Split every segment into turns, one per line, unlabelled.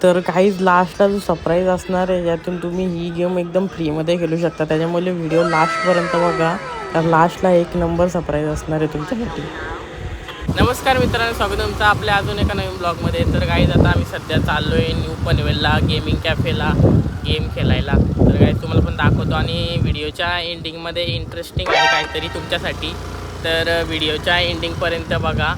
तर काहीच लास्टला जो सरप्राईज असणार आहे यातून तुम्ही ही गेम एकदम फ्रीमध्ये खेळू शकता. त्याच्यामुळे व्हिडिओ लास्टपर्यंत बघा, तर लास्टला एक नंबर सरप्राईज असणार आहे तुमच्यासाठी. नमस्कार मित्रांनो, स्वागत तुमचं आपल्या अजून एका नवीन ब्लॉगमध्ये. तर काहीच आता आम्ही सध्या चाललो आहे न्यू पनवेलला गेमिंग कॅफेला गेम खेळायला. तर काही तुम्हाला पण दाखवतो आणि व्हिडिओच्या एंडिंगमध्ये इंटरेस्टिंग आहे काहीतरी तुमच्यासाठी, तर व्हिडिओच्या एंडिंगपर्यंत बघा.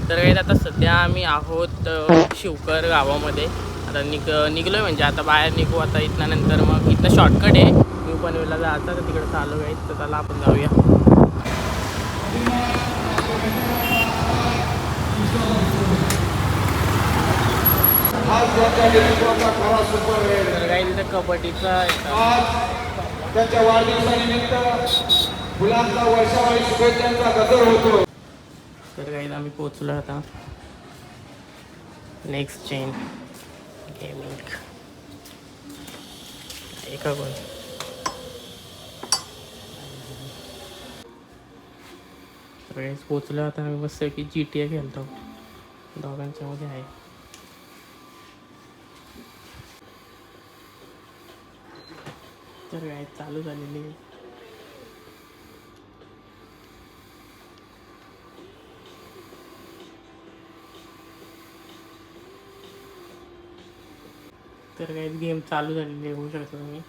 तर काही आता सध्या आम्ही आहोत शिवकर गावामध्ये. आता निघलो आहे, म्हणजे आता बाहेर निघू आता इथनं. नंतर मग इथनं शॉर्टकट आहे न्यू पनवेलला जायचं, तर तिकडे चालू आहे. तर त्याला आपण जाऊया. तर काही तिथं कबड्डीचा
त्यांच्या वाढदिवसानिमित्त मुलांचा वर्षावारी शुभेच्छांचा गजर होतो.
तर काही आम्ही पोचलो आता नेक्स्ट चेन गेमिंग एका कोण. तर काही पोचलो आता आम्ही. मस्त की GTA खेळतो, दोघांच्या मध्ये आहे. तर काय चालू झालेली आहे. तर काही गेम चालू झालेली आहे, होऊ शकतो तुम्ही.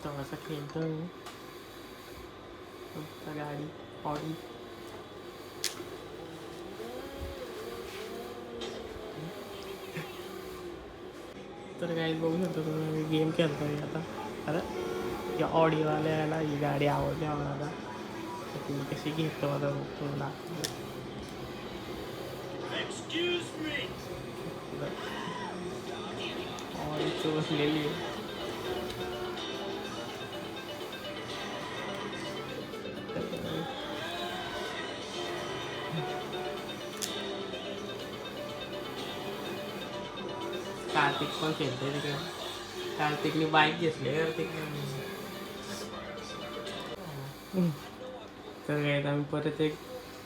तेव्हाचा खेळतो मी. गाडी ऑडी. तर काही बघू शकतो तुम्ही गेम खेळतो आहे आता. अरे या ऑडिओवाल्याला ही गाडी आवडते आम्हाला. तुम्ही कशी घेतो आता तुम्हाला ऑडी चोचलेली आहे. कार्तिक पण खेळतोय तिकडे. कार्तिकने बाईक घेतली. तर काय आम्ही परत एक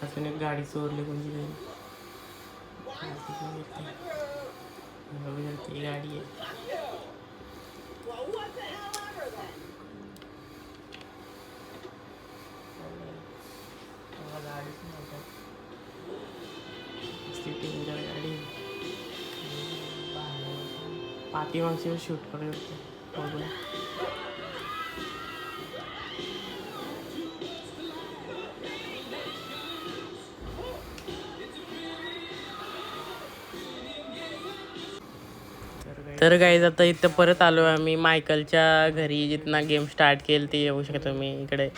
अजून एक गाडी चोरली कोणती तरी. ती गाडी आहे. गाडी पाठीमागची शूट करत होते. तर काही आता इथं परत आलो आम्ही मायकलच्या घरी, जिथनं गेम स्टार्ट केली ते येऊ शकतो मी. इकडे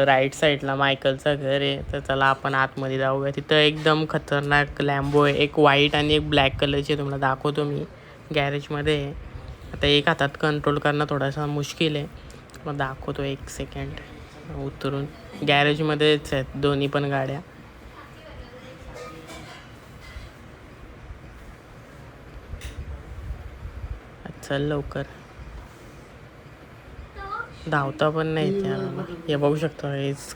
राईट साईडला मायकलचं घर आहे. तर चला आपण आतमध्ये जाऊया. तिथं एकदम खतरनाक लॅम्बो आहे, एक व्हाईट आणि एक ब्लॅक कलरची. तुम्हाला दाखवतो मी. गॅरेजमध्ये आहे. आता एक हातात कंट्रोल करणं थोडासा मुश्किल आहे. मग दाखवतो एक सेकंड उतरून. गॅरेजमध्येच आहेत दोन्ही पण गाड्या. चल लवकर. धावता पण नाही त्याला. हे बघू शकतो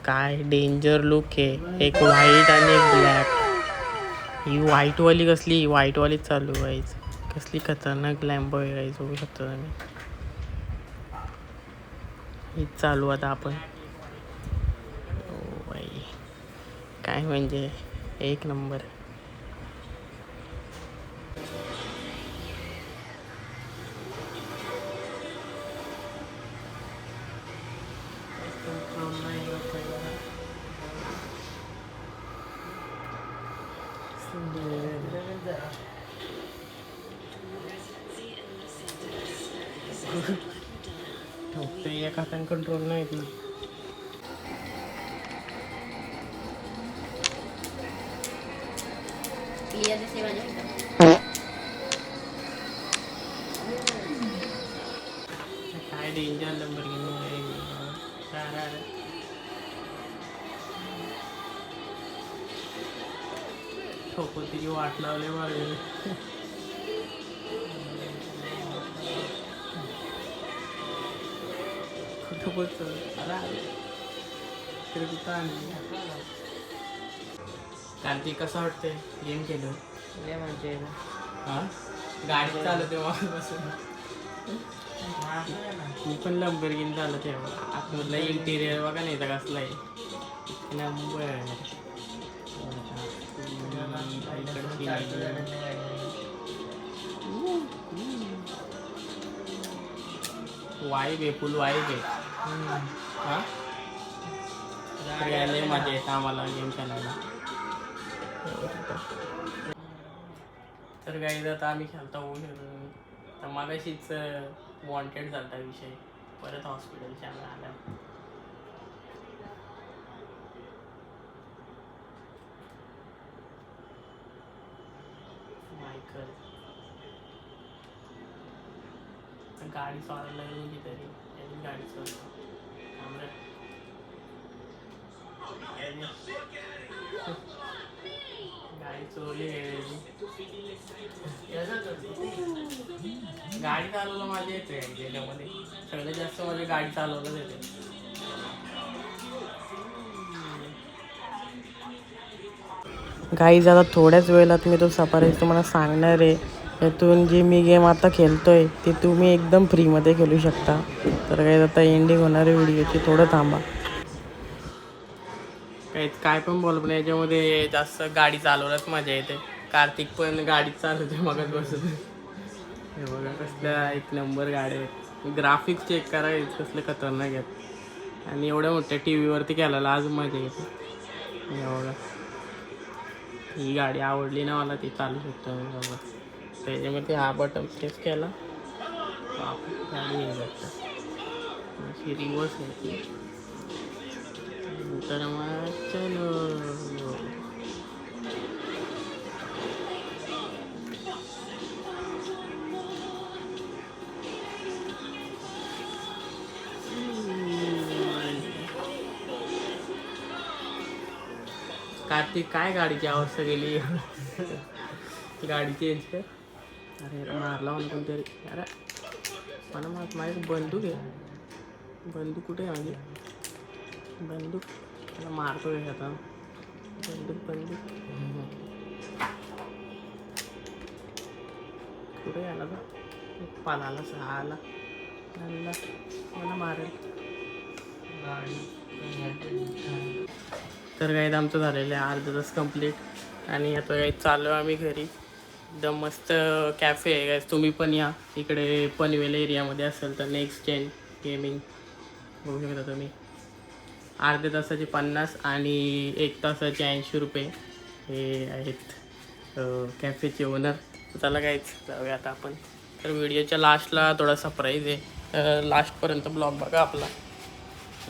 काय डेंजर लुक आहे. एक व्हाईट आणि एक ब्लॅक. ही व्हाईटवाली कसली, व्हाईटवालीच चालू आहे. कसली खतरनाक लॅम्बो आहे गाईज, बघू शकतो तुम्ही. हीच चालू आता आपण. ओ बाई काय म्हणजे एक नंबर. एक हाताने कंट्रोल नाही ती. काय डेंजर नंबर ठोकोतीची वाट लावले मागे. कुठं पोचतो. अरे कुठं आणली. कार्तिक कसं वाटतंय गेम केलं
म्हणजे
हां गाडी चालवते बसून मी पण लंबरगिनी चालवते आतमधला इंटिरियर बघा नाही तर कसला आहे नंबर वाईब आहे फुल वाईब आहे हां तर यायला मजा येतं आम्हाला गेम खेळायला तर काही आता आम्ही खेळता तर मागाशीच वॉन्टेड झालता विषय परत हॉस्पिटलच्या आला मायकल गाडी चालवला गेली तरी त्यांनी गाडी चालवली गाडी चोरली गाडी चालवलं माझ्या येते गेल्यामध्ये सगळ्यात जास्त माझी गाडी चालवलं येते गाईज आता थोड्याच वेळात मी तो सफारीज तुम्हाला सांगणार आहे यातून जी मी गेम आता खेळतोय ते तुम्ही एकदम फ्रीमध्ये खेळू शकता तर काही आता एंडिंग होणार आहे व्हिडिओची थोडं थांबा काय पण बोल पण याच्यामध्ये जास्त गाडी चालवण्यात मजा येते कार्तिक पण गाडी चालवते मगच बसत हे बघा कसल्या एक नंबर गाड्या आहेत ग्राफिक्स चेक करायचं कसले खतरनाक आहेत आणि एवढ्या मोठ्या टी व्हीवरती केलेला आज मजा येते हे बघा ही गाडी आवडली ना मला ती चालू शकतो बघा त्याच्यामध्ये हा बटन प्रेस केला गाडी हे जातं अशी रिवर्स आहे ती तर मग चलो कार्तिक काय गाडीची अवस्था गेली गाडी चेंज कर अरे मारला म्हणून कोणतरी अरे मला माझी बंदूक आहे बंदूक कुठे आहे माझी बंदूक मला मारतो आहे आता बंदूक कुठे आला का पालाला सहाला मला मारेल तर काही आमचं झालेलं आहे अर्धा तास कंप्लीट आणि आता काही चाललो आम्ही घरी एकदम मस्त कॅफे आहे काय तुम्ही पण या इकडे पनवेल एरियामध्ये असेल तर नेक्स्ट जेन गेमिंग बघू शकता तुम्ही अर्ध्या तासाचे 50 आणि 1 तासाचे 80 रुपये हे आहेत कॅफेचे ओनर त्याला काहीच जाऊया आता आपण तर व्हिडिओच्या लास्टला थोडा सरप्राईज आहे लास्टपर्यंत ब्लॉग बघा आपला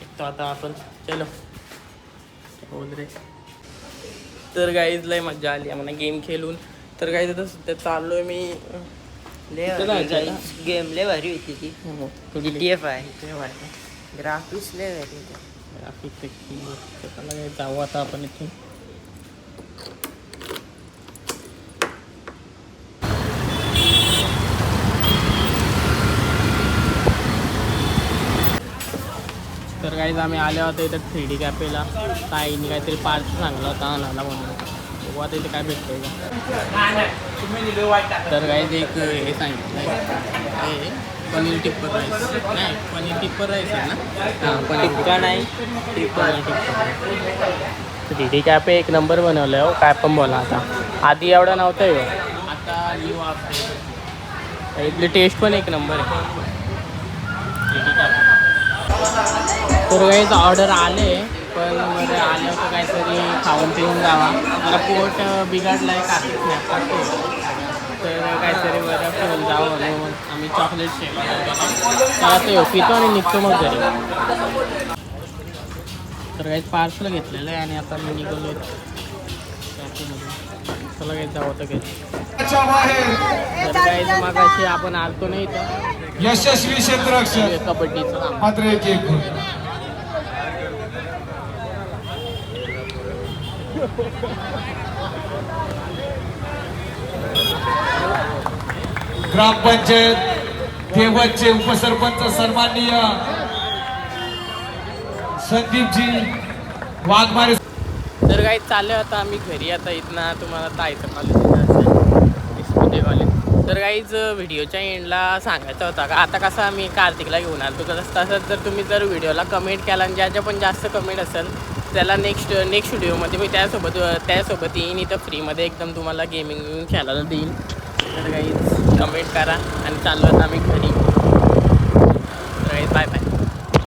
एक तर आता आपण चलो बोल रे तर गाईज लय मजा आली आम्हाला गेम खेळून तर काही तर सध्या चाललो आहे मी
गेम लय भारी होती ती TF आहे ग्राफिक्स लय भारी
ग्राफिक त्याला काही जाऊ आता आपण इथे तर काहीच आम्ही आले होते इथं 3D कॅफेला ताईने काहीतरी पार्क सांगला होता आणायला म्हणून बघू आता इथे काय भेटतंय का तर काहीच एक हे सांगितलं आहे पनीर टिक्कर राईस नाही पनीर टिक्कर राईस आहे ना हां पनीर टिक्का नाही टिक्कर 3D कॅफे एक नंबर बनवलं आहे हो काय पण बोला आता आधी एवढा नव्हता आहे आता न्यू आप इथली टेस्ट पण एक नंबर आहे 3D कॅफे तर काहीच ऑर्डर आले पण बरं आलं तर काहीतरी खाऊन पिऊन जावा मला पोट बिघडलं आहे काहीच नाही टाकतो तर काहीतरी बरं पिऊन जावं म्हणून आम्ही चॉकलेट शेक मला ते पितो आणि निघतो मग घरी तर काहीच पार्सल घेतलेलं आहे आणि आता मी निघालो चला काही जावं तर काही तर काहीच मागाशी आपण आलतो नाही तर
यशस्वी क्षेत्ररक्षक
कबड्डीचं
मात्र एक ग्रामपंचायत देवतचे उपसरपंच सन्माननीय संदीपजी वाघमारे
तर काही चाललं आता आम्ही घरी. आता इथनं तुम्हाला ताईचं कॉलेज कॉलेज. तर काहीच व्हिडिओच्या एंडला सांगायचं होता का आता कसं आम्ही कार्तिकला घेऊन आलो तसंच जर तुम्ही जर व्हिडिओला कमेंट केला आणि ज्याच्या पण जास्त कमेंट असेल त्याला नेक्स्ट व्हिडिओमध्ये मी त्यासोबत येईन इथं फ्रीमध्ये एकदम तुम्हाला गेमिंग खेळायला देईन. तर काहीच कमेंट करा आणि चाललो आता आम्ही घरी. तर बाय बाय.